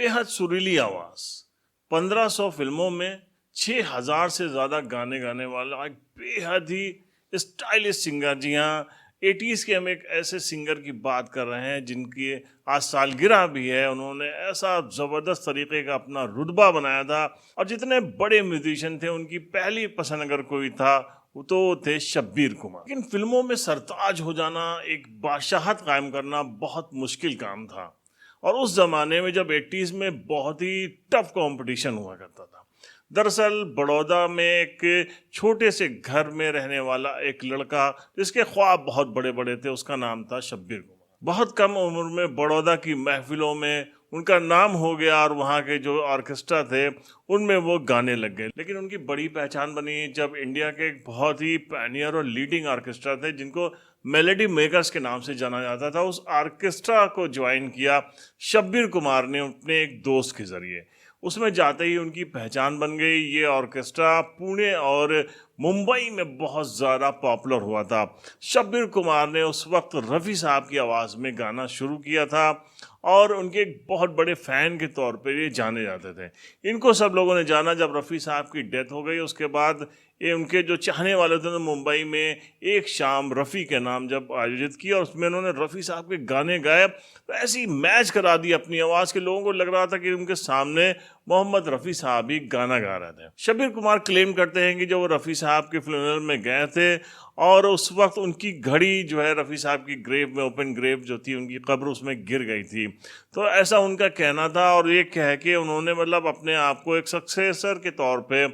बेहद सुरीली आवाज़, 1500 फिल्मों में 6000 से ज़्यादा गाने गाने वाला एक बेहद ही स्टाइलिश सिंगर। जी हाँ, 80s के हम एक ऐसे सिंगर की बात कर रहे हैं जिनकी आज सालगिरह भी है। उन्होंने ऐसा ज़बरदस्त तरीके का अपना रुतबा बनाया था और जितने बड़े म्यूजिशियन थे उनकी पहली पसंद अगर कोई था वो तो थे शब्बीर कुमार। लेकिन फिल्मों में सरताज हो जाना, एक बादशाहत कायम करना बहुत मुश्किल काम था। और उस जमाने में जब 80s में बहुत ही टफ कंपटीशन हुआ करता था। दरअसल बड़ौदा में एक छोटे से घर में रहने वाला एक लड़का जिसके ख्वाब बहुत बड़े बड़े थे, उसका नाम था शब्बीर कुमार। बहुत कम उम्र में बड़ौदा की महफिलों में उनका नाम हो गया और वहाँ के जो ऑर्केस्ट्रा थे उनमें वो गाने लग गए। लेकिन उनकी बड़ी पहचान बनी जब इंडिया के एक बहुत ही पैनियर और लीडिंग ऑर्केस्ट्रा थे जिनको मेलोडी मेकर्स के नाम से जाना जाता था, उस ऑर्केस्ट्रा को ज्वाइन किया शब्बीर कुमार ने अपने एक दोस्त के जरिए। उसमें जाते ही उनकी पहचान बन गई। ये ऑर्केस्ट्रा पुणे और मुंबई में बहुत ज़्यादा पॉपुलर हुआ था। शब्बीर कुमार ने उस वक्त रफ़ी साहब की आवाज़ में गाना शुरू किया था और उनके एक बहुत बड़े फ़ैन के तौर पर ये जाने जाते थे। इनको सब लोगों ने जाना जब रफ़ी साहब की डेथ हो गई। उसके बाद ये उनके जो चाहने वाले थे तो मुंबई में एक शाम रफ़ी के नाम जब आयोजित किया और उसमें उन्होंने रफ़ी साहब के गाने गाए तो ऐसी मैच करा दी अपनी आवाज़ के। लोगों को लग रहा था कि उनके सामने मोहम्मद रफ़ी साहब ही गाना गा रहे थे। शब्बीर कुमार क्लेम करते हैं कि जब वो रफ़ी साहब के फ्यूनरल में गए थे और उस वक्त उनकी घड़ी जो है रफ़ी साहब की ग्रेव में, ओपन ग्रेव जो थी उनकी कब्र, उसमें गिर गई थी। तो ऐसा उनका कहना था और ये कह के उन्होंने मतलब अपने आप को एक सक्सेसर के तौर पे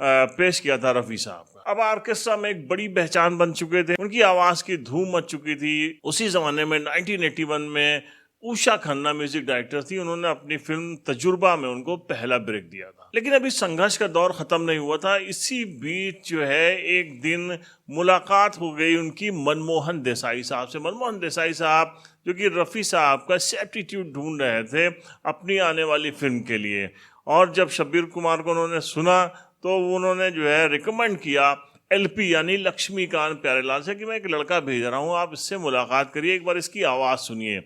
पेश किया था रफ़ी साहब का। अब ऑर्केस्ट्रा में एक बड़ी पहचान बन चुके थे, उनकी आवाज़ की धूम मच चुकी थी। उसी ज़माने में 1981 में उषा खन्ना म्यूजिक डायरेक्टर थी। उन्होंने अपनी फिल्म तजुर्बा में उनको पहला ब्रेक दिया था। लेकिन अभी संघर्ष का दौर ख़त्म नहीं हुआ था। इसी बीच जो है एक दिन मुलाकात हो गई उनकी मनमोहन देसाई साहब से। मनमोहन देसाई साहब जो कि रफ़ी साहब का सब्स्टिट्यूट ढूंढ रहे थे अपनी आने वाली फिल्म के लिए, और जब शब्बीर कुमार को उन्होंने सुना तो उन्होंने जो है रिकमेंड किया एलपी यानी लक्ष्मीकांत प्यारेलाल से कि मैं एक लड़का भेज रहा हूँ, आप इससे मुलाकात करिए, एक बार इसकी आवाज़ सुनिए।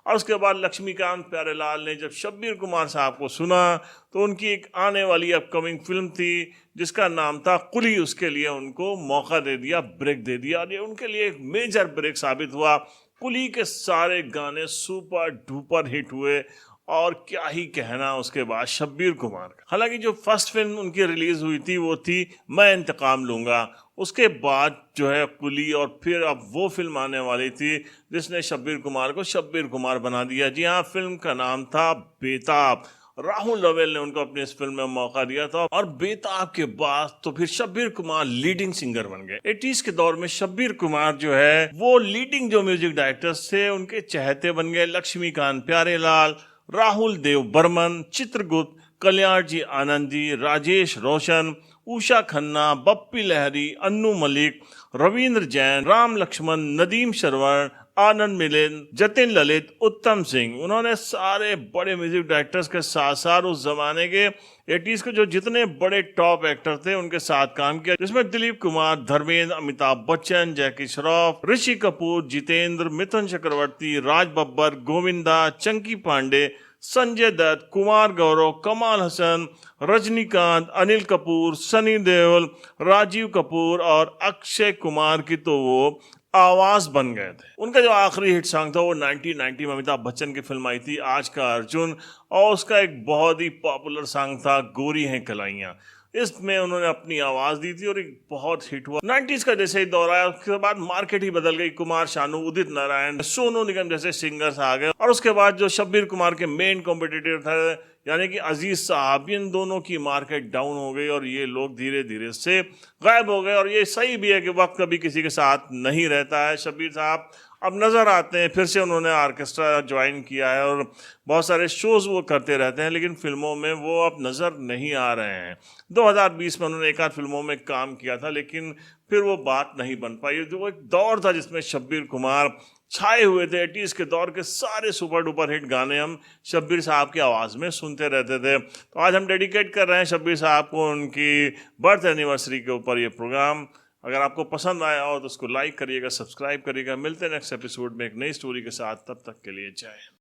और उसके बाद लक्ष्मीकांत प्यारेलाल ने जब शब्बीर कुमार साहब को सुना तो उनकी एक आने वाली अपकमिंग फिल्म थी जिसका नाम था कुली, उसके लिए उनको मौका दे दिया, ब्रेक दे दिया और ये उनके लिए एक मेजर ब्रेक साबित हुआ। कुली के सारे गाने सुपर डुपर हिट हुए और क्या ही कहना उसके बाद शब्बीर कुमार का। हालांकि जो फर्स्ट फिल्म उनकी रिलीज हुई थी वो थी मैं इंतकाम लूँगा। उसके बाद जो है कुली और फिर अब वो फिल्म आने वाली थी जिसने शब्बीर कुमार को शब्बीर कुमार बना दिया। जी हाँ, फिल्म का नाम था बेताब। राहुल रवेल ने उनको अपनी इस फिल्म में मौका दिया था और बेताब के बाद तो फिर शब्बीर कुमार लीडिंग सिंगर बन गए। 80s के दौर में शब्बीर कुमार जो है वो लीडिंग जो म्यूजिक डायरेक्टर्स थे उनके चहेते बन गए। लक्ष्मीकांत प्यारेलाल, राहुल देव बर्मन, चित्रगुप्त, कल्याण जी आनंदी, राजेश रोशन, उषा खन्ना, बप्पी लहरी, अन्नू मलिक, रविंद्र जैन, राम लक्ष्मण, नदीम शरवण, आनंद मिलिंद, जतिन ललित, उत्तम सिंह, उन्होंने सारे बड़े म्यूजिक डायरेक्टर्स के साथ साथ उस जमाने के 80s के जो जितने बड़े टॉप एक्टर थे उनके साथ काम किया, जिसमें दिलीप कुमार, धर्मेंद्र, अमिताभ बच्चन, जैकी श्रॉफ, ऋषि कपूर, जितेंद्र, मिथुन चक्रवर्ती, राज बब्बर, गोविंदा, चंकी पांडे, संजय दत्त, कुमार गौरव, कमाल हसन, रजनीकांत, अनिल कपूर, सनी देओल, राजीव कपूर और अक्षय कुमार की तो वो आवाज़ बन गए थे। उनका जो आखिरी हिट सॉन्ग था वो 1990 में अमिताभ बच्चन की फिल्म आई थी आज का अर्जुन, और उसका एक बहुत ही पॉपुलर सॉन्ग था गोरी हैं कलाइयाँ। इसमें उन्होंने अपनी आवाज़ दी थी और एक बहुत हिट हुआ। 90s का जैसे ही दौर आया उसके बाद मार्केट ही बदल गई। कुमार शानू, उदित नारायण, सोनू निगम जैसे सिंगर्स आ गए और उसके बाद जो शब्बीर कुमार के मेन कॉम्पिटिटर थे यानी कि अजीज साहब, इन दोनों की मार्केट डाउन हो गई और ये लोग धीरे धीरे से गायब हो गए। और ये सही भी है कि वक्त कभी किसी के साथ नहीं रहता है। शब्बीर साहब अब नज़र आते हैं, फिर से उन्होंने ऑर्केस्ट्रा ज्वाइन किया है और बहुत सारे शोज़ वो करते रहते हैं, लेकिन फिल्मों में वो अब नज़र नहीं आ रहे हैं। 2020 में उन्होंने एक आध फिल्मों में काम किया था लेकिन फिर वो बात नहीं बन पाई। जो एक दौर था जिसमें शब्बीर कुमार छाए हुए थे, 80s के दौर के सारे सुपर डुपर हिट गाने हम शब्बीर साहब की आवाज़ में सुनते रहते थे। तो आज हम डेडिकेट कर रहे हैं शब्बीर साहब को उनकी बर्थ एनिवर्सरी के ऊपर ये प्रोग्राम। अगर आपको पसंद आया हो तो उसको लाइक करिएगा, सब्सक्राइब करिएगा। मिलते हैं नेक्स्ट एपिसोड में एक नई स्टोरी के साथ, तब तक के लिए जय हिंद।